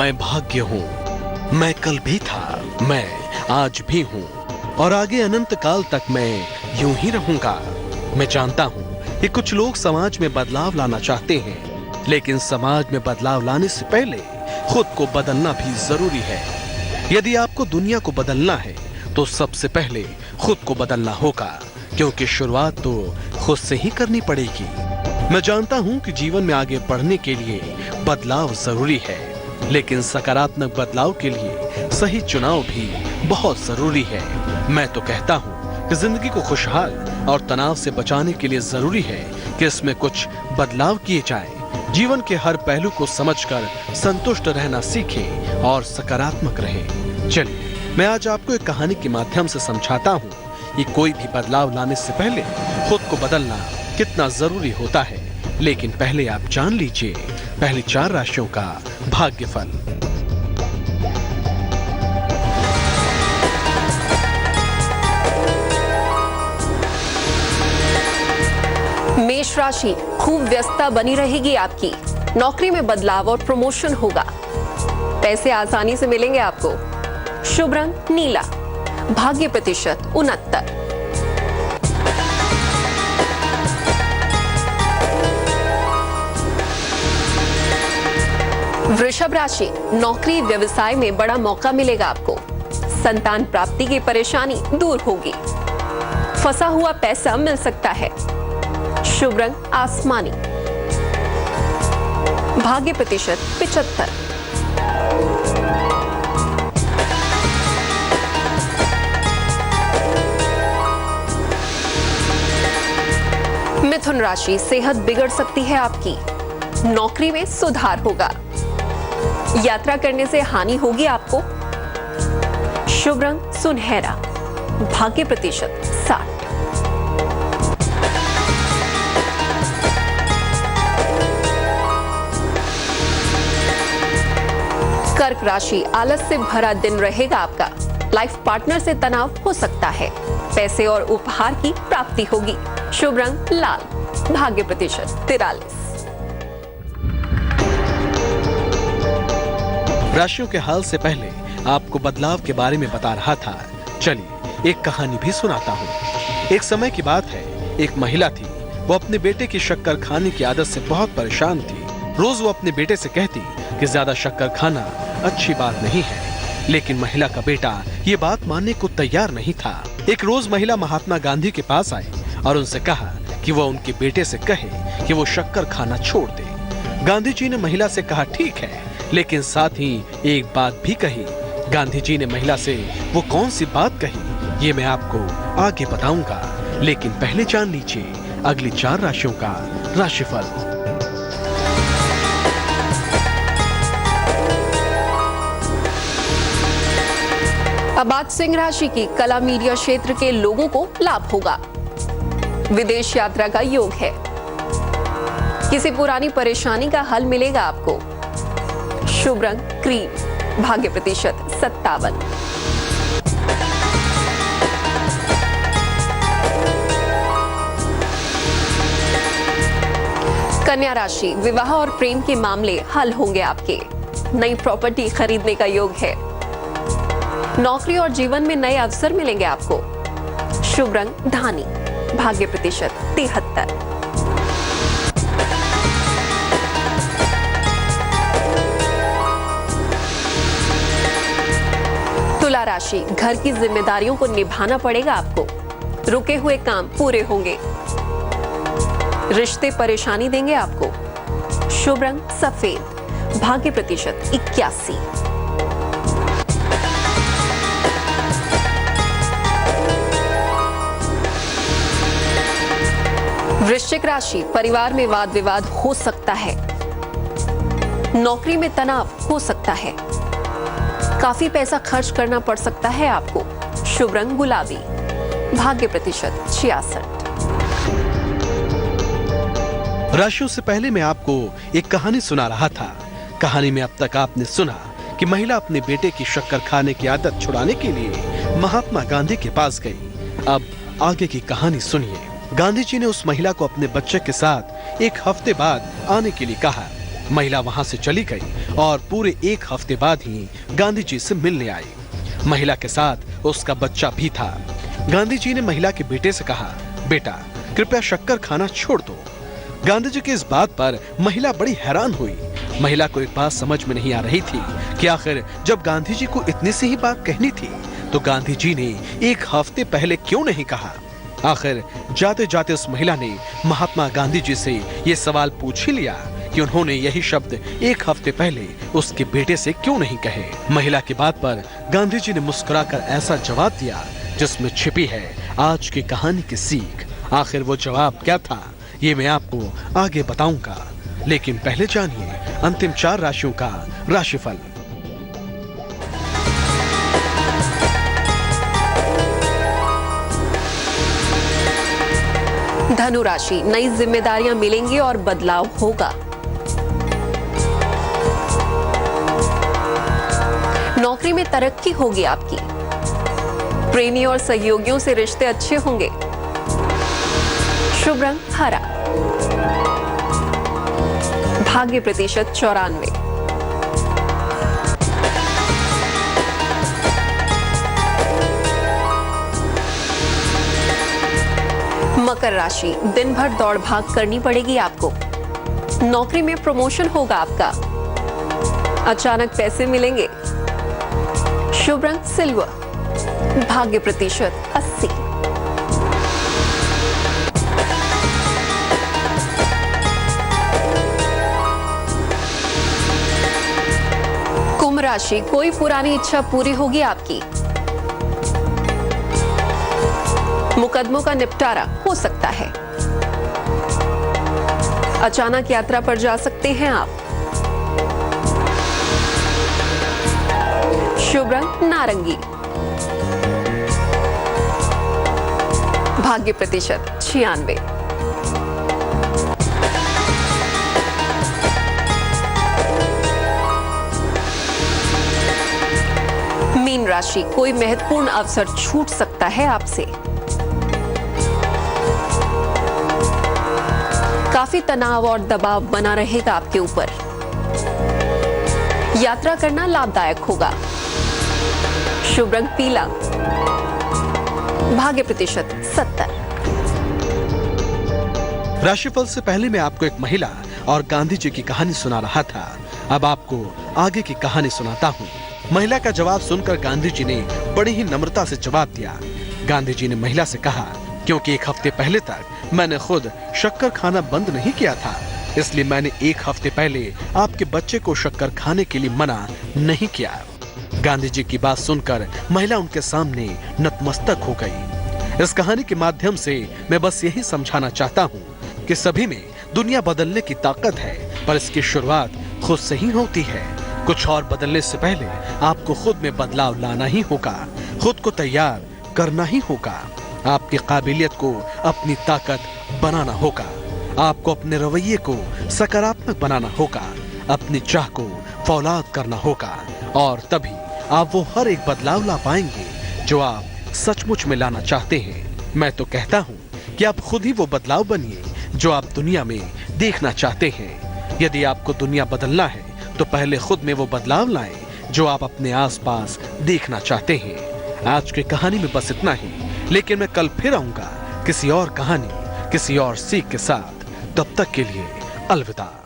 मैं भाग्य हूँ, मैं कल भी था, मैं आज भी हूँ और आगे अनंत काल तक मैं यूं ही रहूंगा। मैं जानता हूँ कि कुछ लोग समाज में बदलाव लाना चाहते हैं, लेकिन समाज में बदलाव लाने से पहले खुद को बदलना भी जरूरी है। यदि आपको दुनिया को बदलना है तो सबसे पहले खुद को बदलना होगा, क्योंकि शुरुआत तो खुद से ही करनी पड़ेगी। मैं जानता हूँ कि जीवन में आगे बढ़ने के लिए बदलाव जरूरी है, लेकिन सकारात्मक बदलाव के लिए सही चुनाव भी बहुत जरूरी है। मैं तो कहता हूँ कि जिंदगी को खुशहाल और तनाव से बचाने के लिए जरूरी है कि इसमें कुछ बदलाव किए जाएं। जीवन के हर पहलू को समझकर संतुष्ट रहना सीखें और सकारात्मक रहें। चलिए मैं आज आपको एक कहानी के माध्यम से समझाता हूँ कि कोई भी बदलाव लाने से पहले खुद को बदलना कितना जरूरी होता है। लेकिन पहले आप जान लीजिए पहली 4 राशियों का भाग्यफल। मेष राशि, खूब व्यस्तता बनी रहेगी आपकी। नौकरी में बदलाव और प्रमोशन होगा। पैसे आसानी से मिलेंगे आपको। शुभ रंग नीला, भाग्य प्रतिशत 69। वृषभ राशि, नौकरी व्यवसाय में बड़ा मौका मिलेगा आपको। संतान प्राप्ति की परेशानी दूर होगी। फंसा हुआ पैसा मिल सकता है। शुभ रंग आसमानी, भाग्य प्रतिशत 75। मिथुन राशि, सेहत बिगड़ सकती है आपकी। नौकरी में सुधार होगा। यात्रा करने से हानि होगी आपको। शुभ रंग सुनहरा, भाग्य प्रतिशत 60। कर्क राशि, आलस से भरा दिन रहेगा आपका। लाइफ पार्टनर से तनाव हो सकता है। पैसे और उपहार की प्राप्ति होगी। शुभ रंग लाल, भाग्य प्रतिशत 43। राशियों के हाल से पहले आपको बदलाव के बारे में बता रहा था। चलिए एक कहानी भी सुनाता हूँ। एक समय की बात है, एक महिला थी। वो अपने बेटे की शक्कर खाने की आदत से बहुत परेशान थी। रोज वो अपने बेटे से कहती कि ज्यादा शक्कर खाना अच्छी बात नहीं है, लेकिन महिला का बेटा ये बात मानने को तैयार नहीं था। एक रोज महिला महात्मा गांधी के पास आई और उनसे कहा कि वो उनके बेटे से कहे कि वो शक्कर खाना छोड़ दे। गांधी जी ने महिला से कहा ठीक है, लेकिन साथ ही एक बात भी कही। गांधी जी ने महिला से वो कौन सी बात कही ये मैं आपको आगे बताऊंगा, लेकिन पहले जान लीजिए अगली 4 राशियों का राशिफल। अब बात सिंह राशि की। कला मीडिया क्षेत्र के लोगों को लाभ होगा। विदेश यात्रा का योग है। किसी पुरानी परेशानी का हल मिलेगा आपको। शुभ रंग क्रीम, भाग्य प्रतिशत 57। कन्या राशि, विवाह और प्रेम के मामले हल होंगे आपके। नई प्रॉपर्टी खरीदने का योग है। नौकरी और जीवन में नए अवसर मिलेंगे आपको। शुभ रंग धानी, भाग्य प्रतिशत 73। तुला राशि, घर की जिम्मेदारियों को निभाना पड़ेगा आपको। रुके हुए काम पूरे होंगे। रिश्ते परेशानी देंगे आपको। शुभ रंग सफेद, भाग्य प्रतिशत 81। वृश्चिक राशि, परिवार में वाद विवाद हो सकता है। नौकरी में तनाव हो सकता है। काफी पैसा खर्च करना पड़ सकता है आपको। शुभ रंग गुलाबी, भाग्य प्रतिशत 66। राशियों से पहले मैं आपको एक कहानी सुना रहा था। कहानी में अब तक आपने सुना कि महिला अपने बेटे की शक्कर खाने की आदत छुड़ाने के लिए महात्मा गांधी के पास गई। अब आगे की कहानी सुनिए। गांधी जी ने उस महिला को अपने बच्चे के साथ एक हफ्ते बाद आने के लिए कहा। महिला वहां से चली गई और पूरे 1 हफ्ते बाद ही गांधी जी से मिलने आई। महिला के साथ उसका बच्चा भी था। गांधी जी ने महिला के बेटे से कहा, बेटा कृपया शक्कर खाना छोड़ दो। गांधी जी की इस बात पर महिला बड़ी हैरान हुई। महिला को एक बात समझ में नहीं आ रही थी कि आखिर जब गांधी जी को इतनी सी ही बात कहनी थी तो गांधी जी ने 1 हफ्ते पहले क्यों नहीं कहा। आखिर जाते जाते उस महिला ने महात्मा गांधी जी से ये सवाल पूछ ही लिया कि उन्होंने यही शब्द 1 हफ्ते पहले उसके बेटे से क्यों नहीं कहे। महिला की बात पर गांधी जी ने मुस्कुराकर ऐसा जवाब दिया जिसमें छिपी है आज की कहानी की सीख। आखिर वो जवाब क्या था ये मैं आपको आगे बताऊंगा, लेकिन पहले जानिए अंतिम 4 राशियों का राशिफल। धनु राशि, नई जिम्मेदारियां मिलेंगी और बदलाव होगा। नौकरी में तरक्की होगी आपकी। प्रेमी और सहयोगियों से रिश्ते अच्छे होंगे। शुभ रंग हरा। भाग्य प्रतिशत 94। मकर राशि, दिन भर दौड़ भाग करनी पड़ेगी आपको। नौकरी में प्रमोशन होगा आपका। अचानक पैसे मिलेंगे। शुभ रंग सिल्वर। भाग्य प्रतिशत 80। कुंभ राशि, कोई पुरानी इच्छा पूरी होगी आपकी। मुकदमों का निपटारा हो सकता है। अचानक यात्रा पर जा सकते हैं आप। शुभ रंग नारंगी। भाग्य प्रतिशत 96। मीन राशि, कोई महत्वपूर्ण अवसर छूट सकता है आपसे। काफी तनाव और दबाव बना रहेगा आपके ऊपर। यात्रा करना लाभदायक होगा। शुभ रंग पीला। भाग्य प्रतिशत 70। राशिफल से पहले मैं आपको एक महिला और गांधी जी की कहानी सुना रहा था। अब आपको आगे की कहानी सुनाता हूँ। महिला का जवाब सुनकर गांधी जी ने बड़ी ही नम्रता से जवाब दिया। गांधी जी ने महिला से कहा, क्योंकि 1 हफ्ते पहले तक मैंने खुद शक्कर खाना बंद नहीं किया था, इसलिए मैंने 1 हफ्ते पहले आपके बच्चे को शक्कर खाने के लिए मना नहीं किया। गांधी जी की बात सुनकर महिला उनके सामने नतमस्तक हो गई। इस कहानी के माध्यम से मैं बस यही समझाना चाहता हूँ कि सभी में दुनिया बदलने की ताकत है, पर इसकी शुरुआत खुद से ही होती है। कुछ और बदलने से पहले आपको खुद में बदलाव लाना ही होगा, खुद को तैयार करना ही होगा। आपकी काबिलियत को अपनी ताकत बनाना होगा। आपको अपने रवैये को सकारात्मक बनाना होगा, अपनी चाह को फौलाद करना होगा, और तभी आप वो हर एक बदलाव ला पाएंगे जो आप सचमुच में लाना चाहते हैं। मैं तो कहता हूँ कि आप खुद ही वो बदलाव बनिए जो आप दुनिया में देखना चाहते हैं। यदि आपको दुनिया बदलना है तो पहले खुद में वो बदलाव लाएं जो आप अपने आसपास देखना चाहते हैं। आज की कहानी में बस इतना ही, लेकिन मैं कल फिर आऊंगा किसी और कहानी, किसी और सीख के साथ। तब तक के लिए अलविदा।